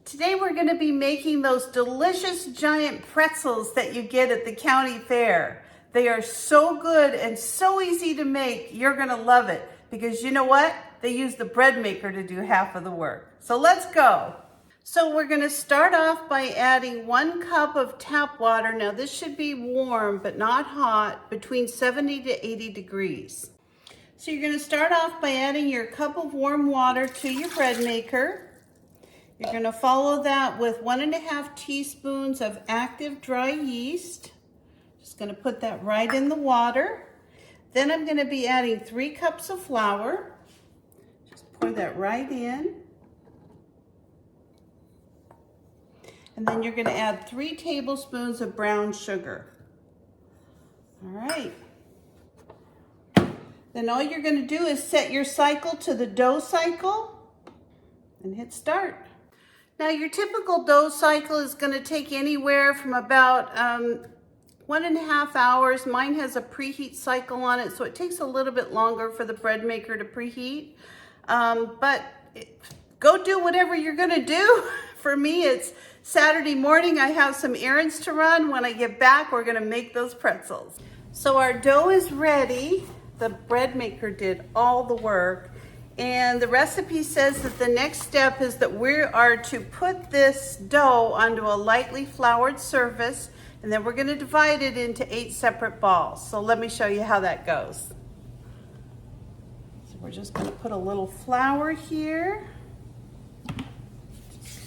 Today we're going to be making those delicious giant pretzels that you get at the county fair. They are so good and so easy to make. You're going to love it because you know what? They use the bread maker to do half of the work. So let's go. So we're going to start off by adding 1 cup of tap water. Now this should be warm but not hot, between 70 to 80 degrees. So you're going to start off by adding your cup of warm water to your bread maker. You're going to follow that with 1.5 teaspoons of Active Dry Yeast. Just going to put that right in the water. Then I'm going to be adding 3 cups of flour. Just pour that right in. And then you're going to add 3 tablespoons of brown sugar. All right. Then all you're going to do is set your cycle to the dough cycle and hit start. Now your typical dough cycle is going to take anywhere from about 1.5 hours. Mine has a preheat cycle on it, so it takes a little bit longer for the bread maker to preheat. Go do whatever you're going to do. For me, it's Saturday morning. I have some errands to run. When I get back, we're going to make those pretzels. So our dough is ready. The bread maker did all the work. And the recipe says that the next step is that we are to put this dough onto a lightly floured surface, and then we're going to divide it into 8 separate balls. So let me show you how that goes. So we're just going to put a little flour here.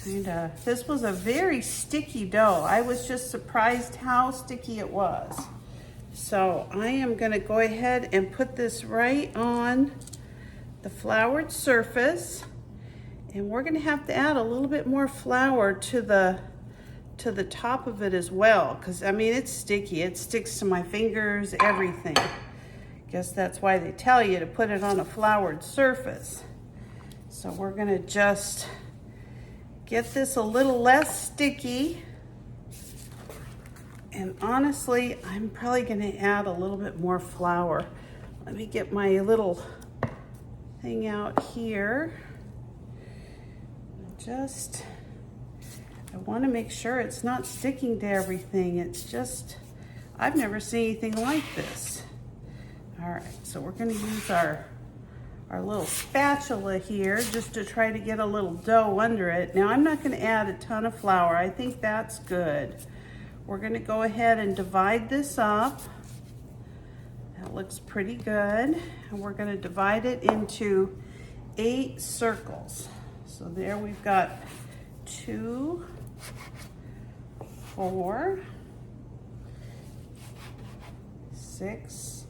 This was a very sticky dough. I was just surprised how sticky it was. So I am going to go ahead and put this right on the floured surface, and we're going to have to add a little bit more flour to the top of it as well, because I mean it's sticky. It sticks to my fingers, everything. Guess that's why they tell you to put it on a floured surface. So we're going to just get this a little less sticky, and honestly I'm probably going to add a little bit more flour. Let me get my little thing out here. I want to make sure it's not sticking to everything. It's just, I've never seen anything like this. All right, so we're going to use our little spatula here just to try to get a little dough under it. Now I'm not going to add a ton of flour. I think that's good. We're going to go ahead and divide this up. That looks pretty good. And we're going to divide it into 8 circles. So there we've got 2, 4, 6,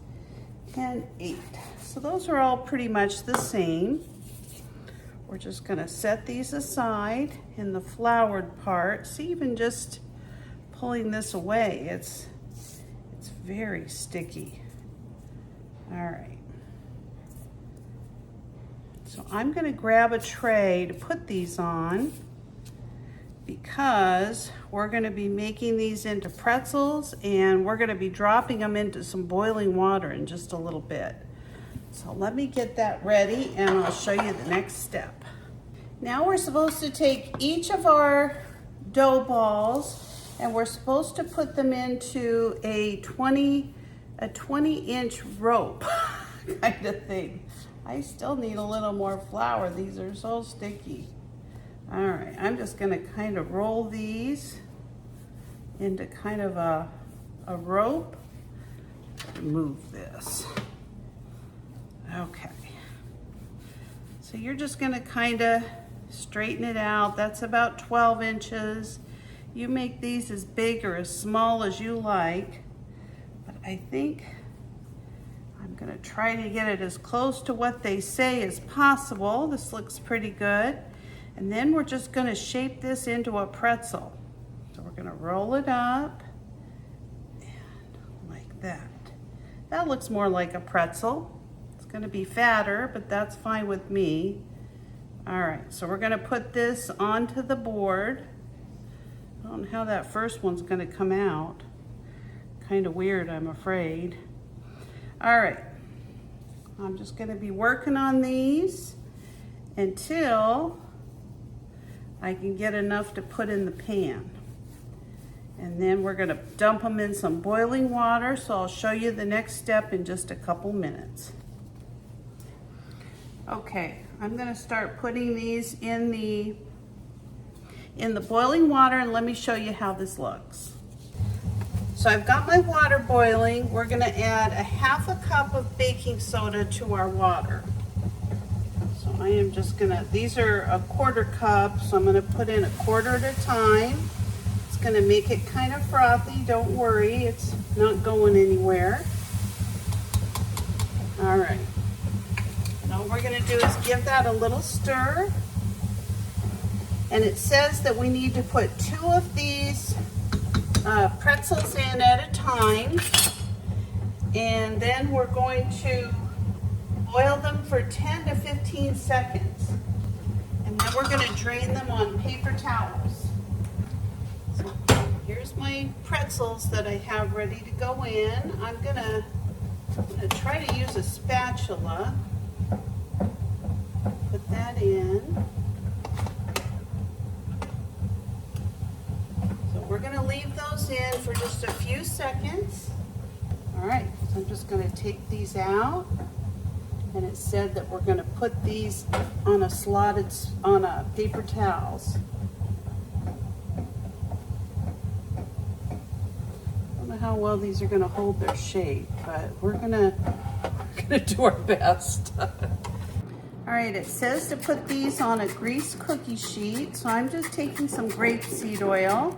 and 8. So those are all pretty much the same. We're just going to set these aside in the floured part. See, even just pulling this away, it's very sticky. All right, so I'm going to grab a tray to put these on because we're going to be making these into pretzels, and we're going to be dropping them into some boiling water in just a little bit. So let me get that ready and I'll show you the next step. Now we're supposed to take each of our dough balls and we're supposed to put them into a 20-inch rope kind of thing. I still need a little more flour. These are so sticky. All right, I'm just gonna kind of roll these into kind of a rope. Move this. Okay. So you're just gonna kind of straighten it out. That's about 12 inches. You make these as big or as small as you like. But I think I'm going to try to get it as close to what they say as possible. This looks pretty good. And then we're just going to shape this into a pretzel. So we're going to roll it up and like that. That looks more like a pretzel. It's going to be fatter, but that's fine with me. All right, so we're going to put this onto the board. I don't know how that first one's going to come out. Kind of weird, I'm afraid. All right, I'm just going to be working on these until I can get enough to put in the pan. And then we're gonna dump them in some boiling water, so I'll show you the next step in just a couple minutes. Okay, I'm gonna start putting these in the boiling water, and let me show you how this looks. So I've got my water boiling. We're gonna add a half a cup of baking soda to our water. So I am just gonna, these are a quarter cup, so I'm gonna put in a quarter at a time. It's gonna make it kind of frothy, don't worry, it's not going anywhere. All right, and all we're gonna do is give that a little stir. And it says that we need to put 2 of these pretzels in at a time, and then we're going to boil them for 10 to 15 seconds, and then we're going to drain them on paper towels. So here's my pretzels that I have ready to go in. I'm gonna try to use a spatula, put that in. We're gonna leave those in for just a few seconds. All right, so I'm just gonna take these out. And it said that we're gonna put these on a paper towels. I don't know how well these are gonna hold their shape, but we're gonna do our best. All right, it says to put these on a greased cookie sheet. So I'm just taking some grapeseed oil,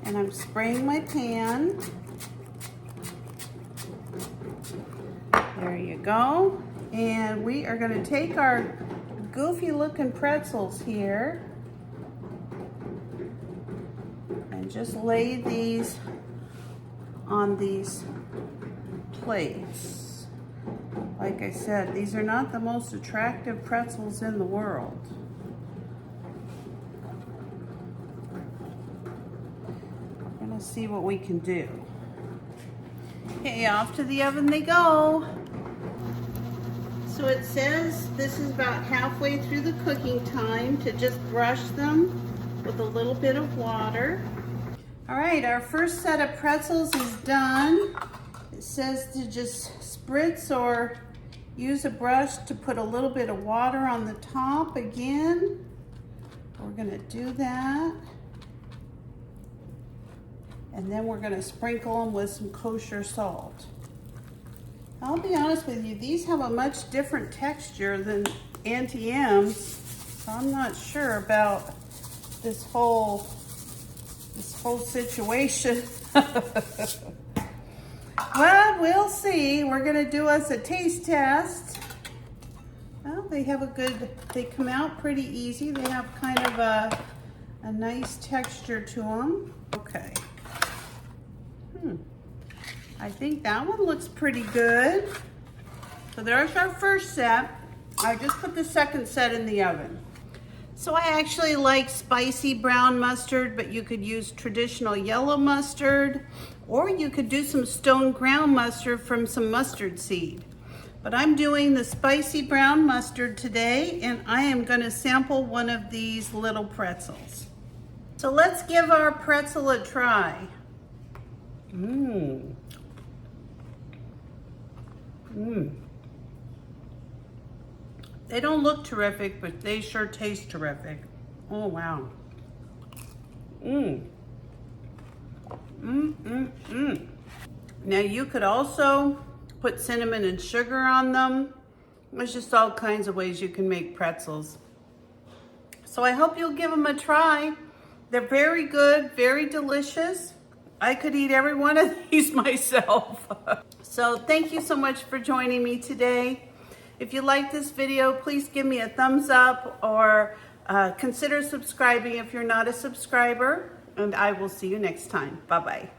and I'm spraying my pan. There you go. And we are gonna take our goofy looking pretzels here and just lay these on these plates. Like I said, these are not the most attractive pretzels in the world. See what we can do. Okay, off to the oven they go. So it says this is about halfway through the cooking time to just brush them with a little bit of water. All right, our first set of pretzels is done. It says to just spritz or use a brush to put a little bit of water on the top again. We're gonna do that. And then we're gonna sprinkle them with some kosher salt. I'll be honest with you, these have a much different texture than Auntie M's, so I'm not sure about this whole situation. Well, we'll see. We're gonna do us a taste test. Well, they come out pretty easy. They have kind of a nice texture to them. Okay. I think that one looks pretty good. So there's our first set. I just put the second set in the oven. So I actually like spicy brown mustard, but you could use traditional yellow mustard, or you could do some stone ground mustard from some mustard seed. But I'm doing the spicy brown mustard today, and I am gonna sample one of these little pretzels. So let's give our pretzel a try. They don't look terrific, but they sure taste terrific. Oh, wow. Now you could also put cinnamon and sugar on them. There's just all kinds of ways you can make pretzels. So I hope you'll give them a try. They're very good, very delicious. I could eat every one of these myself. So thank you so much for joining me today. If you like this video, please give me a thumbs up or consider subscribing if you're not a subscriber, and I will see you next time. Bye-bye.